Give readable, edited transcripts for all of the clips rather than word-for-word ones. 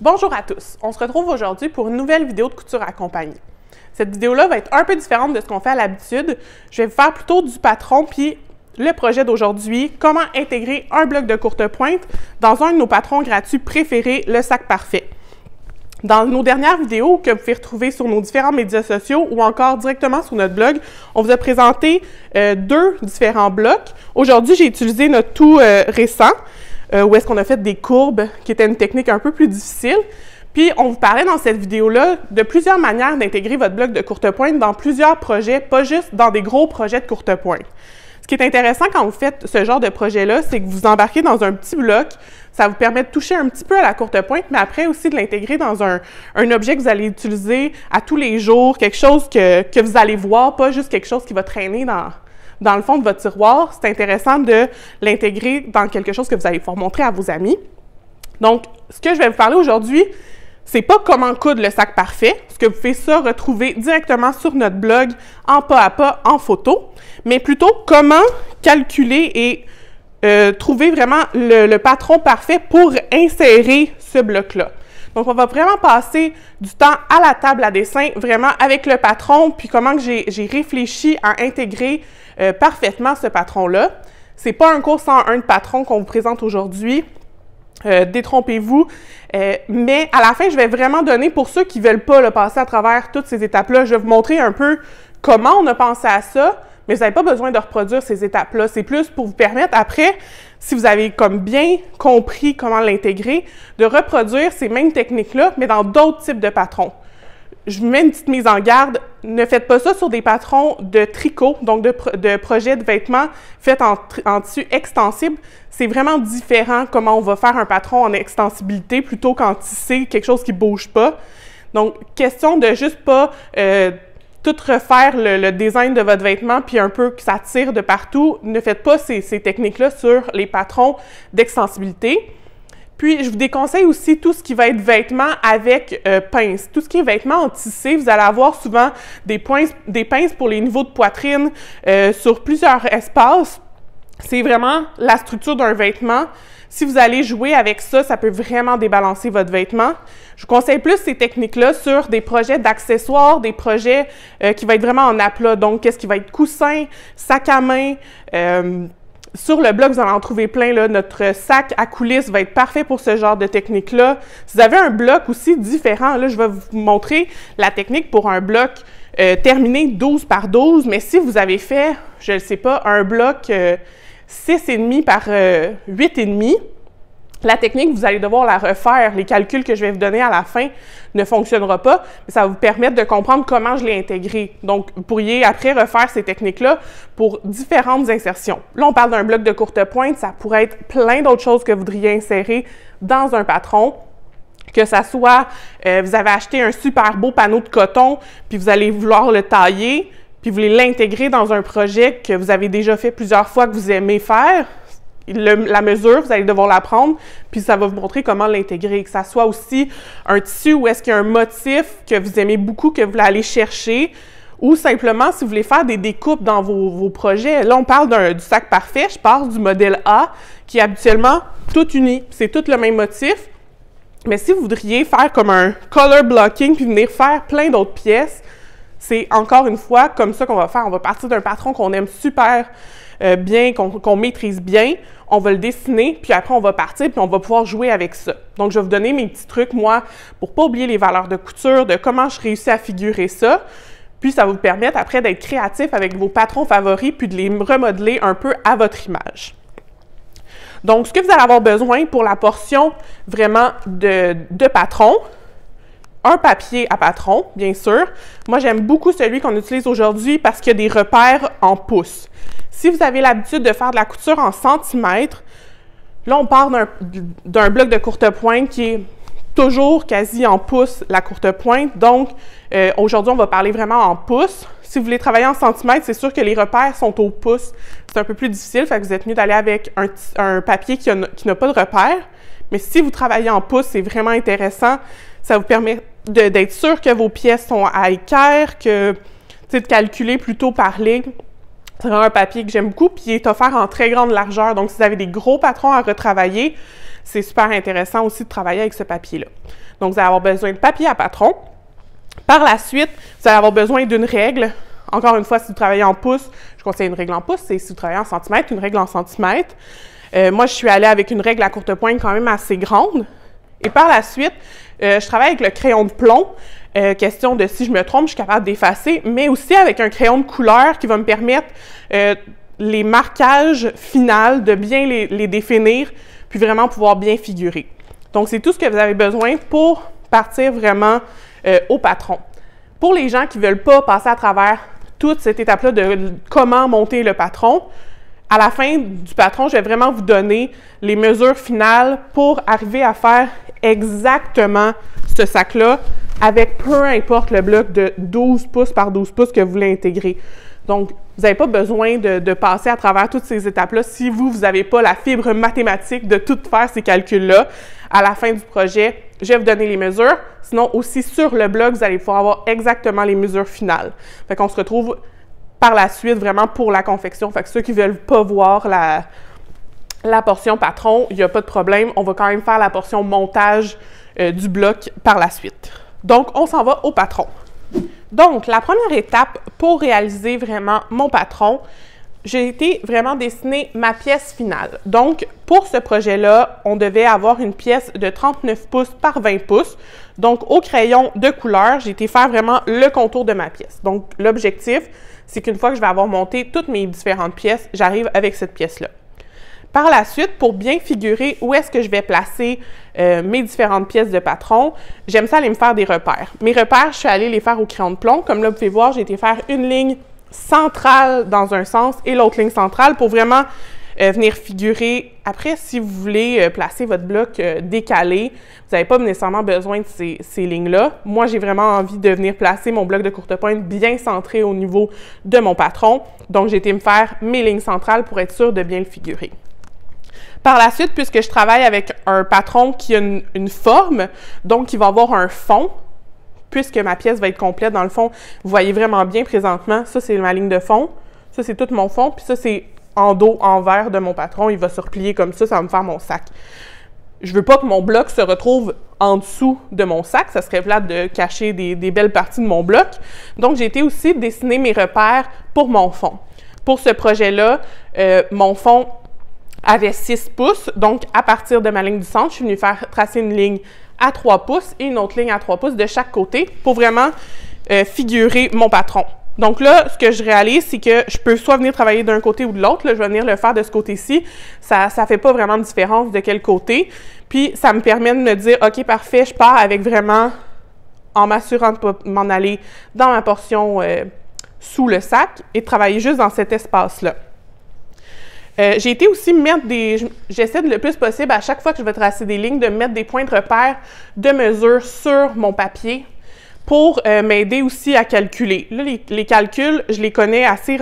Bonjour à tous, on se retrouve aujourd'hui pour une nouvelle vidéo de couture accompagnée. Cette vidéo-là va être un peu différente de ce qu'on fait à l'habitude. Je vais vous faire plutôt du patron puis le projet d'aujourd'hui, comment intégrer un bloc de courte pointe dans un de nos patrons gratuits préférés, le sac parfait. Dans nos dernières vidéos que vous pouvez retrouver sur nos différents médias sociaux ou encore directement sur notre blog, on vous a présenté deux différents blocs. Aujourd'hui, j'ai utilisé notre tout récent, où est-ce qu'on a fait des courbes, qui était une technique un peu plus difficile. Puis, on vous parlait dans cette vidéo-là de plusieurs manières d'intégrer votre bloc de courte pointe dans plusieurs projets, pas juste dans des gros projets de courte pointe. Ce qui est intéressant quand vous faites ce genre de projet-là, c'est que vous embarquez dans un petit bloc, ça vous permet de toucher un petit peu à la courte pointe, mais après aussi de l'intégrer dans un objet que vous allez utiliser à tous les jours, quelque chose que vous allez voir, pas juste quelque chose qui va traîner dans le fond de votre tiroir. C'est intéressant de l'intégrer dans quelque chose que vous allez pouvoir montrer à vos amis. Donc, ce que je vais vous parler aujourd'hui, c'est pas comment coudre le sac parfait, parce que vous pouvez ça retrouver directement sur notre blog en pas à pas en photo, mais plutôt comment calculer et trouver vraiment le patron parfait pour insérer ce bloc-là. Donc, on va vraiment passer du temps à la table à dessin, vraiment avec le patron, puis comment j'ai réfléchi à intégrer parfaitement ce patron-là. C'est pas un cours 101 de patron qu'on vous présente aujourd'hui. Détrompez-vous, mais à la fin, je vais vraiment donner, pour ceux qui ne veulent pas passer à travers toutes ces étapes-là, je vais vous montrer un peu comment on a pensé à ça, mais vous n'avez pas besoin de reproduire ces étapes-là. C'est plus pour vous permettre après, si vous avez comme bien compris comment l'intégrer, de reproduire ces mêmes techniques-là, mais dans d'autres types de patrons. Je vous mets une petite mise en garde, ne faites pas ça sur des patrons de tricot, donc de projets de vêtements faits en tissu extensible. C'est vraiment différent comment on va faire un patron en extensibilité plutôt qu'en tissé, quelque chose qui ne bouge pas. Donc, question de juste pas tout refaire le design de votre vêtement puis un peu que ça tire de partout. Ne faites pas ces techniques-là sur les patrons d'extensibilité. Puis, je vous déconseille aussi tout ce qui va être vêtements avec pince. Tout ce qui est vêtements en tissé, vous allez avoir souvent des pinces pour les niveaux de poitrine sur plusieurs espaces. C'est vraiment la structure d'un vêtement. Si vous allez jouer avec ça, ça peut vraiment débalancer votre vêtement. Je vous conseille plus ces techniques-là sur des projets d'accessoires, des projets qui vont être vraiment en aplat. Donc, qu'est-ce qui va être coussin, sac à main. Sur le blog, vous allez en trouver plein. Là. Notre sac à coulisses va être parfait pour ce genre de technique-là. Si vous avez un bloc aussi différent, là, je vais vous montrer la technique pour un bloc terminé 12 par 12. Mais si vous avez fait, je ne sais pas, un bloc 6,5 par 8,5, la technique, vous allez devoir la refaire. Les calculs que je vais vous donner à la fin ne fonctionnera pas, mais ça va vous permettre de comprendre comment je l'ai intégré. Donc, vous pourriez après refaire ces techniques-là pour différentes insertions. Là, on parle d'un bloc de courte pointe, ça pourrait être plein d'autres choses que vous voudriez insérer dans un patron. Que ça soit, vous avez acheté un super beau panneau de coton, puis vous allez vouloir le tailler, puis vous voulez l'intégrer dans un projet que vous avez déjà fait plusieurs fois, que vous aimez faire. La mesure, vous allez devoir la prendre, puis ça va vous montrer comment l'intégrer. Que ça soit aussi un tissu où est-ce qu'il y a un motif que vous aimez beaucoup, que vous voulez aller chercher, ou simplement si vous voulez faire des découpes dans vos projets. Là, on parle du sac parfait, je parle du modèle A, qui est habituellement tout uni. C'est tout le même motif, mais si vous voudriez faire comme un color blocking, puis venir faire plein d'autres pièces, c'est encore une fois comme ça qu'on va faire. On va partir d'un patron qu'on aime super bien, qu'on maîtrise bien. On va le dessiner, puis après, on va partir, puis on va pouvoir jouer avec ça. Donc, je vais vous donner mes petits trucs, moi, pour ne pas oublier les valeurs de couture, de comment je réussis à figurer ça. Puis, ça va vous permettre après d'être créatif avec vos patrons favoris, puis de les remodeler un peu à votre image. Donc, ce que vous allez avoir besoin pour la portion vraiment de patron, un papier à patron, bien sûr. Moi, j'aime beaucoup celui qu'on utilise aujourd'hui parce qu'il y a des repères en pouces. Si vous avez l'habitude de faire de la couture en centimètres, là, on part d'un bloc de courte pointe qui est toujours quasi en pouces, la courte pointe. Donc, aujourd'hui, on va parler vraiment en pouces. Si vous voulez travailler en centimètres, c'est sûr que les repères sont au pouce. C'est un peu plus difficile, fait que vous êtes mieux d'aller avec un papier qui n'a pas de repères. Mais si vous travaillez en pouces, c'est vraiment intéressant. Ça vous permet d'être sûr que vos pièces sont à équerre, de calculer plutôt par ligne. C'est vraiment un papier que j'aime beaucoup, puis il est offert en très grande largeur. Donc, si vous avez des gros patrons à retravailler, c'est super intéressant aussi de travailler avec ce papier-là. Donc, vous allez avoir besoin de papier à patron. Par la suite, vous allez avoir besoin d'une règle. Encore une fois, si vous travaillez en pouces, je conseille une règle en pouces. Et si vous travaillez en centimètres, une règle en centimètres. Moi, je suis allée avec une règle à courte pointe quand même assez grande. Et par la suite, je travaille avec le crayon de plomb. Question de, si je me trompe, je suis capable d'effacer, mais aussi avec un crayon de couleur qui va me permettre les marquages finaux, de bien les définir, puis vraiment pouvoir bien figurer. Donc, c'est tout ce que vous avez besoin pour partir vraiment au patron. Pour les gens qui ne veulent pas passer à travers toute cette étape-là de comment monter le patron, à la fin du patron, je vais vraiment vous donner les mesures finales pour arriver à faire exactement ce sac-là avec peu importe le bloc de 12 pouces par 12 pouces que vous voulez intégrer. Donc, vous n'avez pas besoin de passer à travers toutes ces étapes-là si vous n'avez pas la fibre mathématique de tout faire ces calculs-là. À la fin du projet, je vais vous donner les mesures. Sinon, aussi sur le blog, vous allez pouvoir avoir exactement les mesures finales. Fait qu'on se retrouve par la suite vraiment pour la confection. Fait que ceux qui ne veulent pas voir la portion patron, il n'y a pas de problème. On va quand même faire la portion montage du bloc par la suite. Donc, on s'en va au patron. Donc, la première étape pour réaliser vraiment mon patron, j'ai été vraiment dessiner ma pièce finale. Donc, pour ce projet-là, on devait avoir une pièce de 39 pouces par 20 pouces. Donc, au crayon de couleur, j'ai été faire vraiment le contour de ma pièce. Donc, l'objectif, c'est qu'une fois que je vais avoir monté toutes mes différentes pièces, j'arrive avec cette pièce-là. Par la suite, pour bien figurer où est-ce que je vais placer mes différentes pièces de patron, j'aime ça aller me faire des repères. Mes repères, je suis allée les faire au crayon de plomb. Comme là, vous pouvez voir, j'ai été faire une ligne centrale dans un sens et l'autre ligne centrale pour vraiment venir figurer. Après, si vous voulez placer votre bloc décalé, vous n'avez pas nécessairement besoin de ces lignes-là. Moi, j'ai vraiment envie de venir placer mon bloc de courte pointe bien centré au niveau de mon patron. Donc, j'ai été me faire mes lignes centrales pour être sûre de bien le figurer. Par la suite, puisque je travaille avec un patron qui a une forme, donc qui va avoir un fond, puisque ma pièce va être complète, dans le fond, vous voyez vraiment bien présentement, ça c'est ma ligne de fond, ça c'est tout mon fond, puis ça c'est en dos, en vert de mon patron, il va se replier comme ça va me faire mon sac. Je ne veux pas que mon bloc se retrouve en dessous de mon sac, ça serait plate de cacher des belles parties de mon bloc. Donc j'ai été aussi dessiner mes repères pour mon fond. Pour ce projet-là, mon fond avait 6 pouces, donc à partir de ma ligne du centre, je suis venue faire tracer une ligne à 3 pouces et une autre ligne à 3 pouces de chaque côté pour vraiment figurer mon patron. Donc là, ce que je réalise, c'est que je peux soit venir travailler d'un côté ou de l'autre. Là, je vais venir le faire de ce côté-ci. Ça ne fait pas vraiment de différence de quel côté. Puis, ça me permet de me dire, OK, parfait, je pars avec vraiment, en m'assurant de ne pas m'en aller dans ma portion sous le sac et de travailler juste dans cet espace-là. J'ai été aussi mettre j'essaie le plus possible à chaque fois que je vais tracer des lignes, de mettre des points de repère de mesure sur mon papier pour m'aider aussi à calculer. Là, les calculs, je les connais assez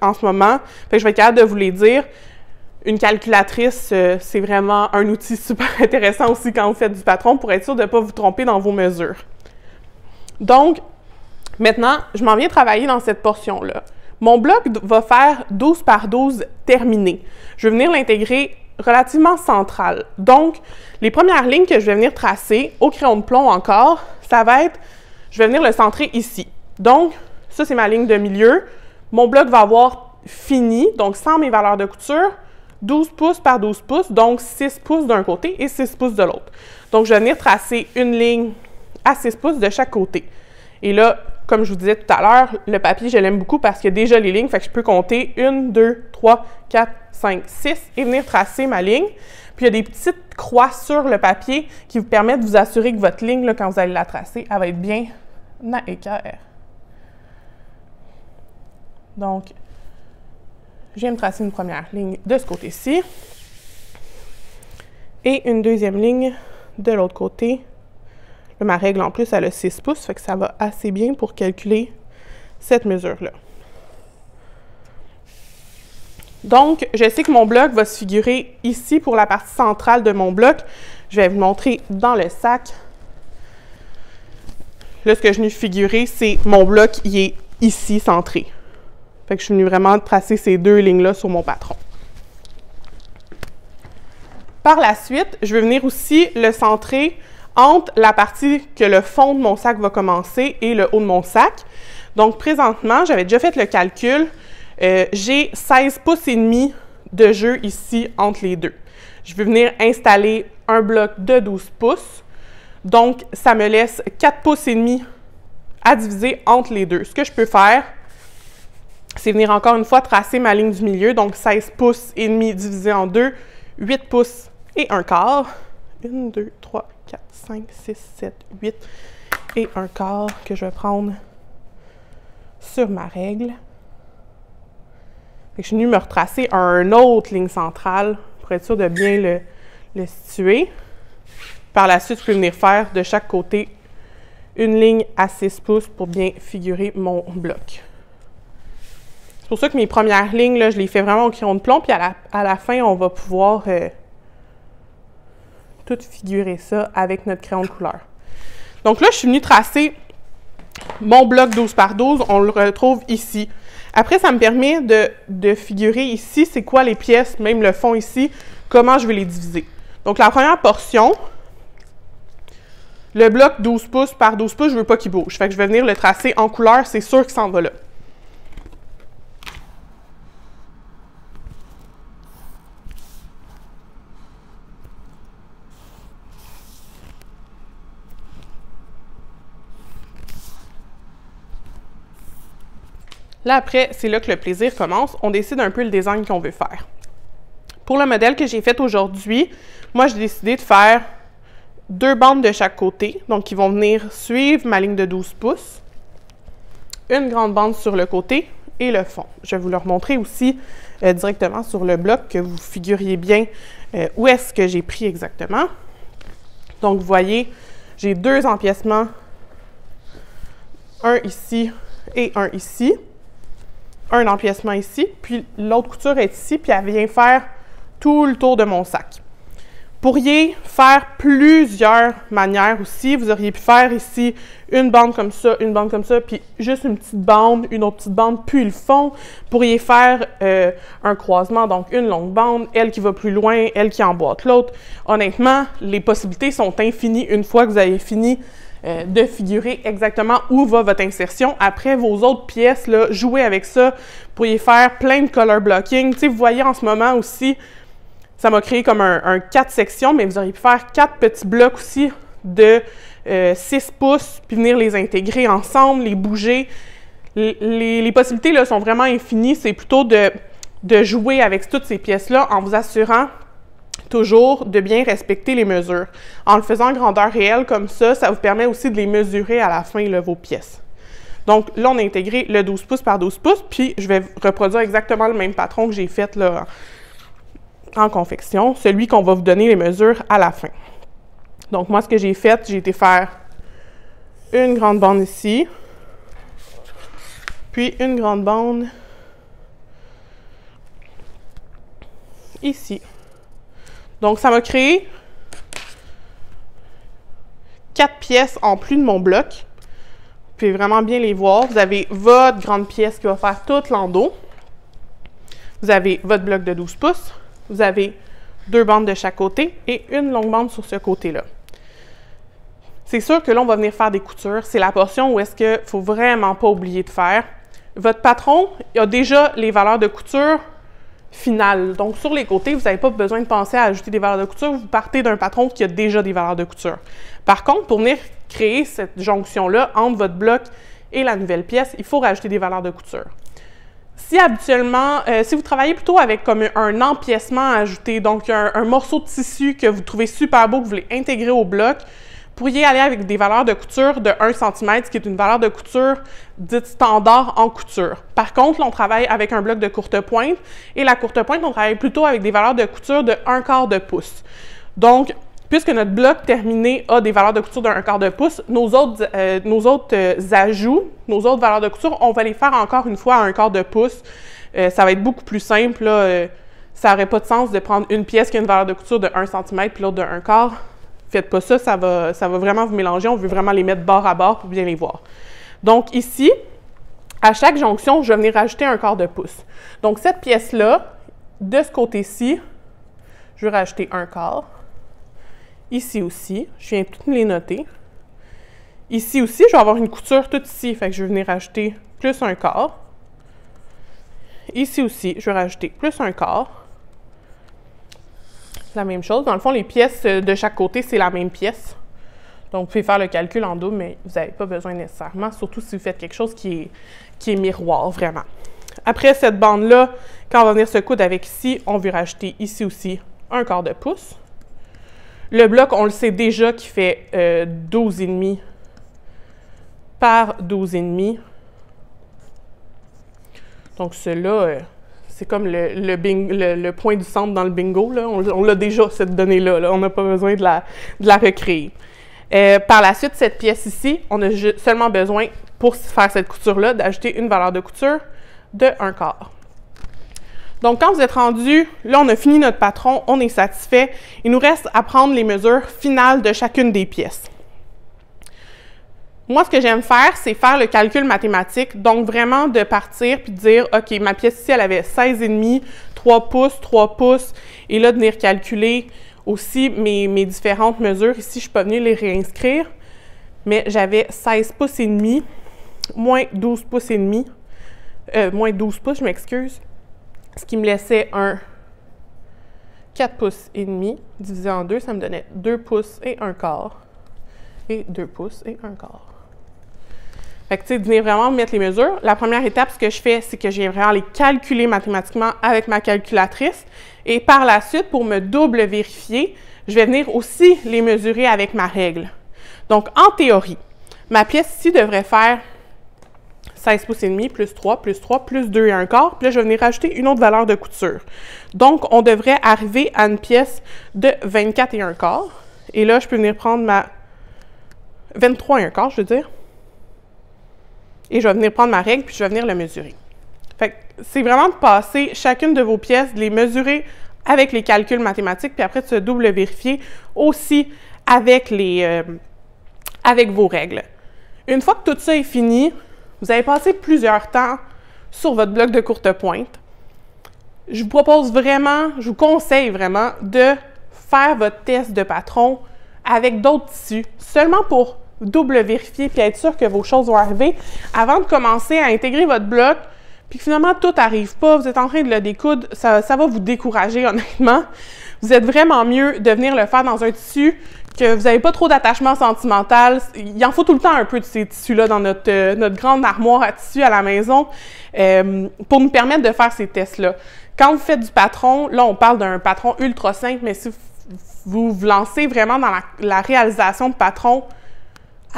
en ce moment, fait que je vais être capable de vous les dire. Une calculatrice, c'est vraiment un outil super intéressant aussi quand vous faites du patron pour être sûr de ne pas vous tromper dans vos mesures. Donc, maintenant, je m'en viens travailler dans cette portion-là. Mon bloc va faire 12 par 12 terminé. Je vais venir l'intégrer relativement central. Donc, les premières lignes que je vais venir tracer, au crayon de plomb encore, ça va être, je vais venir le centrer ici. Donc, ça, c'est ma ligne de milieu. Mon bloc va avoir fini, donc sans mes valeurs de couture, 12 pouces par 12 pouces, donc 6 pouces d'un côté et 6 pouces de l'autre. Donc, je vais venir tracer une ligne à 6 pouces de chaque côté. Et là, comme je vous disais tout à l'heure, le papier, je l'aime beaucoup parce qu'il y a déjà les lignes, fait que je peux compter 1, 2, 3, 4, 5, 6 et venir tracer ma ligne. Puis, il y a des petites croix sur le papier qui vous permettent de vous assurer que votre ligne, là, quand vous allez la tracer, elle va être bien équerre. Donc, je viens de tracer une première ligne de ce côté-ci et une deuxième ligne de l'autre côté. Là, ma règle, en plus, elle a 6 pouces, fait que ça va assez bien pour calculer cette mesure-là. Donc, je sais que mon bloc va se figurer ici pour la partie centrale de mon bloc. Je vais vous montrer dans le sac. Là, ce que je viens de figurer, c'est mon bloc, il est ici centré. Fait que je suis venue vraiment tracer ces deux lignes-là sur mon patron. Par la suite, je vais venir aussi le centrer entre la partie que le fond de mon sac va commencer et le haut de mon sac. Donc, présentement, j'avais déjà fait le calcul. J'ai 16 pouces et demi de jeu ici entre les deux. Je vais venir installer un bloc de 12 pouces. Donc, ça me laisse 4 pouces et demi à diviser entre les deux. Ce que je peux faire, c'est venir encore une fois tracer ma ligne du milieu. Donc, 16 pouces et demi divisé en deux, 8 pouces et un quart. 1, 2, 3, 4, 5, 6, 7, 8 et un quart que je vais prendre sur ma règle. Fait que je suis venue me retracer une autre ligne centrale pour être sûr de bien le situer. Par la suite, je peux venir faire de chaque côté une ligne à 6 pouces pour bien figurer mon bloc. C'est pour ça que mes premières lignes, là, je les fais vraiment au crayon de plomb, puis à la fin, on va pouvoir tout figurer ça avec notre crayon de couleur. Donc là, je suis venue tracer mon bloc 12 par 12, on le retrouve ici. Après, ça me permet de figurer ici, c'est quoi les pièces, même le fond ici, comment je vais les diviser. Donc la première portion, le bloc 12 pouces par 12 pouces, je ne veux pas qu'il bouge. Fait que je vais venir le tracer en couleur, c'est sûr qu'il s'en va là. Là, après, c'est là que le plaisir commence. On décide un peu le design qu'on veut faire. Pour le modèle que j'ai fait aujourd'hui, moi, j'ai décidé de faire 2 bandes de chaque côté, donc qui vont venir suivre ma ligne de 12 pouces. Une grande bande sur le côté et le fond. Je vais vous le remontrer aussi directement sur le bloc, que vous figuriez bien où est-ce que j'ai pris exactement. Donc, vous voyez, j'ai 2 empiècements, un ici et un ici. Un empiècement ici, puis l'autre couture est ici, puis elle vient faire tout le tour de mon sac. Vous pourriez faire plusieurs manières aussi. Vous auriez pu faire ici une bande comme ça, puis juste une petite bande, une autre petite bande, puis le fond. Vous pourriez faire un croisement, donc une longue bande, elle qui va plus loin, elle qui emboîte l'autre. Honnêtement, les possibilités sont infinies une fois que vous avez fini de figurer exactement où va votre insertion. Après, vos autres pièces, là, jouez avec ça. Vous pourriez faire plein de color blocking. Tu sais, vous voyez en ce moment aussi, ça m'a créé comme un 4 sections, mais vous auriez pu faire 4 petits blocs aussi de 6 pouces, puis venir les intégrer ensemble, les bouger. Les possibilités là, sont vraiment infinies. C'est plutôt de jouer avec toutes ces pièces-là en vous assurant toujours de bien respecter les mesures. En le faisant en grandeur réelle comme ça, ça vous permet aussi de les mesurer à la fin, là, vos pièces. Donc là, on a intégré le 12 pouces par 12 pouces, puis je vais reproduire exactement le même patron que j'ai fait là, en confection, celui qu'on va vous donner les mesures à la fin. Donc moi, ce que j'ai fait, j'ai été faire une grande bande ici, puis une grande bande ici. Donc, ça m'a créé 4 pièces en plus de mon bloc. Vous pouvez vraiment bien les voir. Vous avez votre grande pièce qui va faire tout l'endos. Vous avez votre bloc de 12 pouces. Vous avez 2 bandes de chaque côté et une longue bande sur ce côté-là. C'est sûr que là, on va venir faire des coutures. C'est la portion où est-ce qu'il ne faut vraiment pas oublier de faire. Votre patron, il a déjà les valeurs de couture finale. Donc, sur les côtés, vous n'avez pas besoin de penser à ajouter des valeurs de couture. Vous partez d'un patron qui a déjà des valeurs de couture. Par contre, pour venir créer cette jonction-là entre votre bloc et la nouvelle pièce, il faut rajouter des valeurs de couture. Si habituellement, si vous travaillez plutôt avec comme un empiècement à ajouter, donc un morceau de tissu que vous trouvez super beau, que vous voulez intégrer au bloc, vous pourriez aller avec des valeurs de couture de 1 cm, qui est une valeur de couture dite standard en couture. Par contre, là, on travaille avec un bloc de courte pointe, et la courte pointe, on travaille plutôt avec des valeurs de couture de 1/4 de pouce. Donc, puisque notre bloc terminé a des valeurs de couture de 1/4 de pouce, nos autres ajouts, nos autres valeurs de couture, on va les faire encore une fois à 1/4 de pouce. Ça va être beaucoup plus simple. Là, ça n'aurait pas de sens de prendre une pièce qui a une valeur de couture de 1 cm puis l'autre de 1/4. Faites pas ça, ça va vraiment vous mélanger. On veut vraiment les mettre bord à bord pour bien les voir. Donc ici, à chaque jonction, je vais venir rajouter un quart de pouce. Donc, cette pièce-là, de ce côté-ci, je vais rajouter un quart. Ici aussi, je viens toutes les noter. Ici aussi, je vais avoir une couture toute ici, fait que je vais venir rajouter plus un quart. Ici aussi, je vais rajouter plus un quart. C'est la même chose. Dans le fond, les pièces de chaque côté, c'est la même pièce. Donc, vous pouvez faire le calcul en double, mais vous n'avez pas besoin nécessairement, surtout si vous faites quelque chose qui est miroir, vraiment. Après cette bande-là, quand on va venir se coudre avec ici, on va rajouter ici aussi un quart de pouce. Le bloc, on le sait déjà, qui fait 12,5 par 12,5. Donc, cela, c'est comme le point du centre dans le bingo. Là. On l'a déjà, cette donnée-là. Là. On n'a pas besoin de la recréer. Par la suite, cette pièce ici, on a seulement besoin, pour faire cette couture-là, d'ajouter une valeur de couture de 1 quart. Donc, quand vous êtes rendu, là, on a fini notre patron, on est satisfait. Il nous reste à prendre les mesures finales de chacune des pièces. Moi, ce que j'aime faire, c'est faire le calcul mathématique. Donc, vraiment de partir puis de dire, OK, ma pièce ici, elle avait 16,5, 3 pouces, 3 pouces. Et là, de venir calculer aussi mes différentes mesures. Ici, je suis pas venue les réinscrire, mais j'avais 16 pouces et demi, moins 12 pouces et demi, moins 12 pouces, je m'excuse. Ce qui me laissait un 4 pouces et demi divisé en 2, ça me donnait 2 pouces et 1 quart. Et 2 pouces et 1 quart. Fait que, tu sais, de venir vraiment mettre les mesures. La première étape, ce que je fais, c'est que je viens vraiment les calculer mathématiquement avec ma calculatrice. Et par la suite, pour me double vérifier, je vais venir aussi les mesurer avec ma règle. Donc, en théorie, ma pièce ici devrait faire 16 pouces et demi, plus 3, plus 2 et 1 quart. Puis là, je vais venir rajouter une autre valeur de couture. Donc, on devrait arriver à une pièce de 24 et 1 quart. Et là, je peux venir prendre ma 23 et 1 quart, je veux dire. Et je vais venir prendre ma règle, puis je vais venir le mesurer. Fait que c'est vraiment de passer chacune de vos pièces, de les mesurer avec les calculs mathématiques, puis après de se double vérifier aussi avec vos règles. Une fois que tout ça est fini, vous avez passé plusieurs temps sur votre bloc de courte pointe. Je vous propose vraiment, je vous conseille vraiment de faire votre test de patron avec d'autres tissus, seulement pour double vérifier puis être sûr que vos choses vont arriver avant de commencer à intégrer votre bloc, puis finalement tout n'arrive pas, vous êtes en train de le découdre, ça va vous décourager honnêtement. Vous êtes vraiment mieux de venir le faire dans un tissu que vous n'avez pas trop d'attachement sentimental. Il en faut tout le temps un peu de ces tissus-là dans notre grande armoire à tissus à la maison pour nous permettre de faire ces tests-là. Quand vous faites du patron, là on parle d'un patron ultra simple, mais si vous vous lancez vraiment dans la réalisation de patron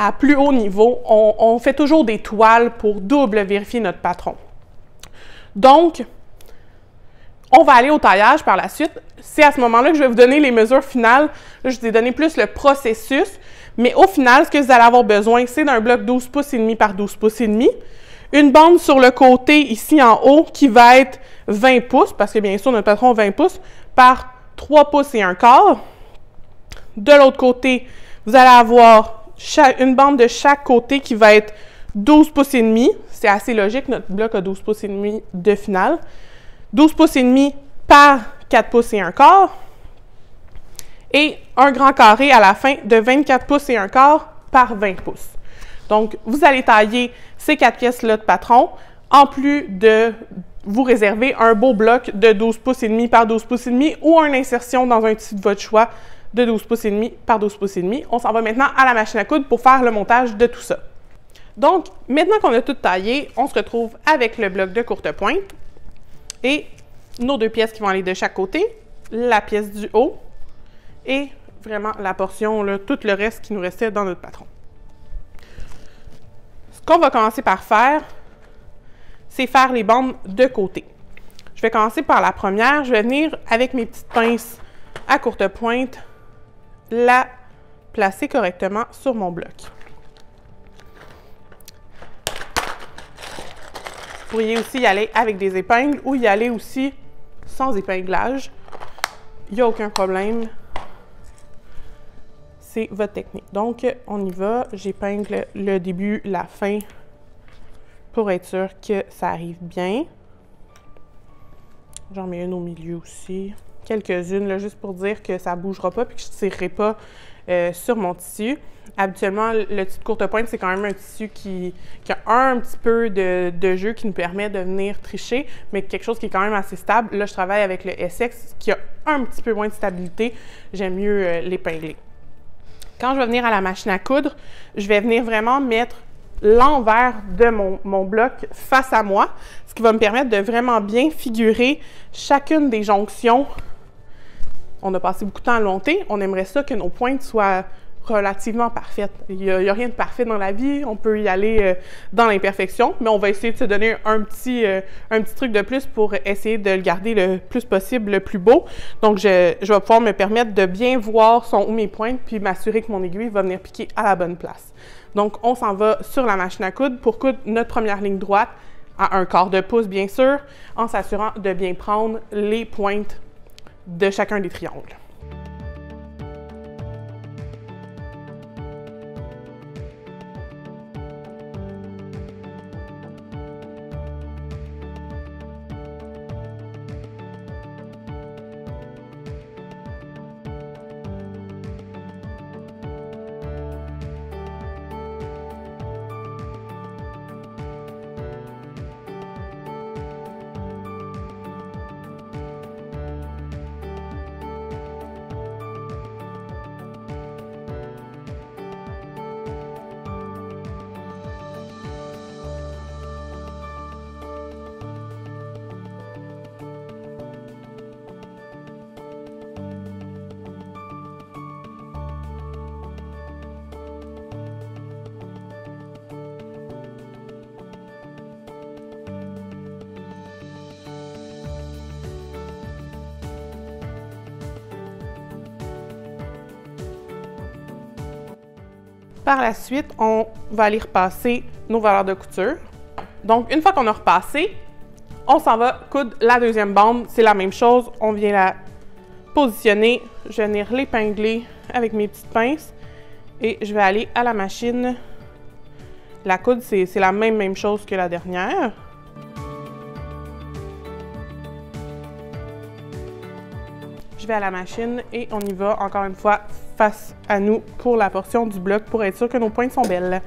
à plus haut niveau, on fait toujours des toiles pour double vérifier notre patron. Donc, on va aller au taillage par la suite. C'est à ce moment-là que je vais vous donner les mesures finales. Là, je vous ai donné plus le processus, mais au final, ce que vous allez avoir besoin, c'est d'un bloc 12 pouces et demi par 12 pouces et demi. Une bande sur le côté, ici en haut, qui va être 20 pouces, parce que bien sûr, notre patron 20 pouces, par 3 pouces et 1 quart. De l'autre côté, vous allez avoir une bande de chaque côté qui va être 12 pouces et demi. C'est assez logique, notre bloc a 12 pouces et demi de finale. 12 pouces et demi par 4 pouces et 1 quart. Et un grand carré à la fin de 24 pouces et 1 quart par 20 pouces. Donc, vous allez tailler ces 4 pièces-là de patron, en plus de vous réserver un beau bloc de 12 pouces et demi par 12 pouces et demi ou une insertion dans un tissu de votre choix de 12 pouces et demi par 12 pouces et demi. On s'en va maintenant à la machine à coudre pour faire le montage de tout ça. Donc, maintenant qu'on a tout taillé, on se retrouve avec le bloc de courte pointe et nos deux pièces qui vont aller de chaque côté, la pièce du haut et vraiment la portion, là, tout le reste qui nous restait dans notre patron. Ce qu'on va commencer par faire, c'est faire les bandes de côté. Je vais commencer par la première. Je vais venir avec mes petites pinces à courte pointe, la placer correctement sur mon bloc. Vous pourriez aussi y aller avec des épingles ou y aller aussi sans épinglage. Il n'y a aucun problème. C'est votre technique. Donc, on y va. J'épingle le début, la fin pour être sûr que ça arrive bien. J'en mets une au milieu aussi. Quelques-unes, là, juste pour dire que ça ne bougera pas et que je ne tirerai pas sur mon tissu. Habituellement, le tissu de courte pointe, c'est quand même un tissu qui a un petit peu de jeu qui nous permet de venir tricher, mais quelque chose qui est quand même assez stable. Là, je travaille avec le SX qui a un petit peu moins de stabilité. J'aime mieux l'épingler. Quand je vais venir à la machine à coudre, je vais venir vraiment mettre l'envers de mon bloc face à moi, ce qui va me permettre de vraiment bien figurer chacune des jonctions. On a passé beaucoup de temps à le monter. On aimerait ça que nos pointes soient relativement parfaites. Il n'y a rien de parfait dans la vie. On peut y aller dans l'imperfection, mais on va essayer de se donner un petit truc de plus pour essayer de le garder le plus possible, le plus beau. Donc, je vais pouvoir me permettre de bien voir sont où mes pointes puis m'assurer que mon aiguille va venir piquer à la bonne place. Donc, on s'en va sur la machine à coudre pour coudre notre première ligne droite à 1/4 de pouce, bien sûr, en s'assurant de bien prendre les pointes de chacun des triangles. Par la suite, on va aller repasser nos valeurs de couture. Donc, une fois qu'on a repassé, on s'en va coudre la deuxième bande. C'est la même chose. On vient la positionner. Je vais venir l'épingler avec mes petites pinces et je vais aller à la machine. La coudre, c'est la même chose que la dernière. Je vais à la machine et on y va encore une fois face à nous pour la portion du bloc pour être sûr que nos pointes sont belles.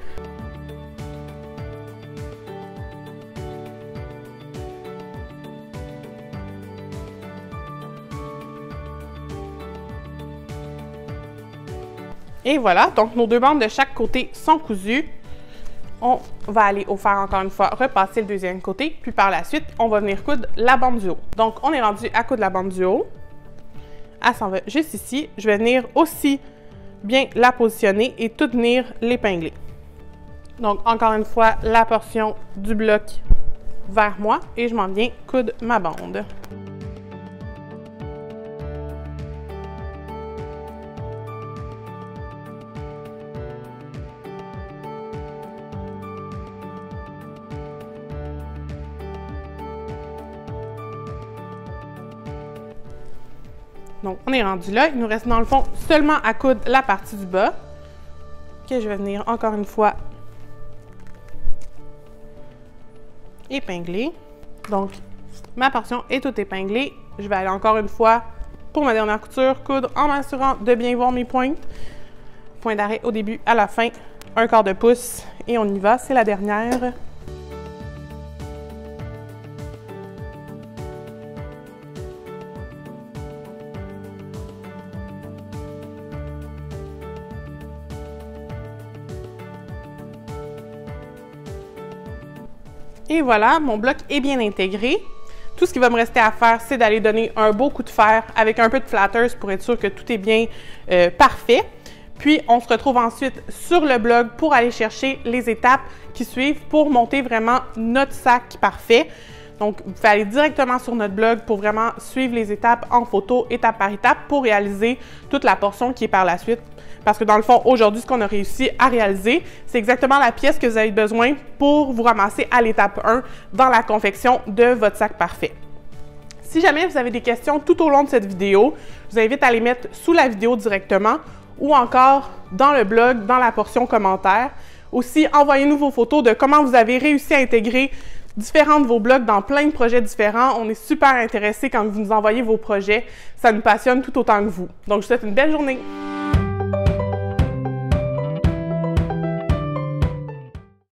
Et voilà, donc nos deux bandes de chaque côté sont cousues. On va aller au fer encore une fois, repasser le deuxième côté, puis par la suite, on va venir coudre la bande du haut. Donc, on est rendu à coudre la bande du haut. Elle s'en va juste ici. Je vais venir aussi bien la positionner et tout venir l'épingler. Donc, encore une fois, la portion du bloc vers moi et je m'en viens coudre ma bande. Donc, on est rendu là. Il nous reste dans le fond seulement à coudre la partie du bas, que je vais venir encore une fois épingler. Donc, ma portion est toute épinglée. Je vais aller encore une fois pour ma dernière couture, coudre en m'assurant de bien voir mes pointes. Point d'arrêt au début, à la fin, 1/4 de pouce et on y va, c'est la dernière. Et voilà, mon bloc est bien intégré. Tout ce qui va me rester à faire, c'est d'aller donner un beau coup de fer avec un peu de flatters pour être sûr que tout est bien parfait. Puis, on se retrouve ensuite sur le blog pour aller chercher les étapes qui suivent pour monter vraiment notre sac parfait. Donc, vous pouvez aller directement sur notre blog pour vraiment suivre les étapes en photo, étape par étape, pour réaliser toute la portion qui est par la suite. Parce que dans le fond, aujourd'hui, ce qu'on a réussi à réaliser, c'est exactement la pièce que vous avez besoin pour vous ramasser à l'étape 1 dans la confection de votre sac parfait. Si jamais vous avez des questions tout au long de cette vidéo, je vous invite à les mettre sous la vidéo directement ou encore dans le blog, dans la portion commentaires, Aussi, envoyez-nous vos photos de comment vous avez réussi à intégrer différents de vos blogs dans plein de projets différents. On est super intéressés quand vous nous envoyez vos projets. Ça nous passionne tout autant que vous. Donc, je vous souhaite une belle journée!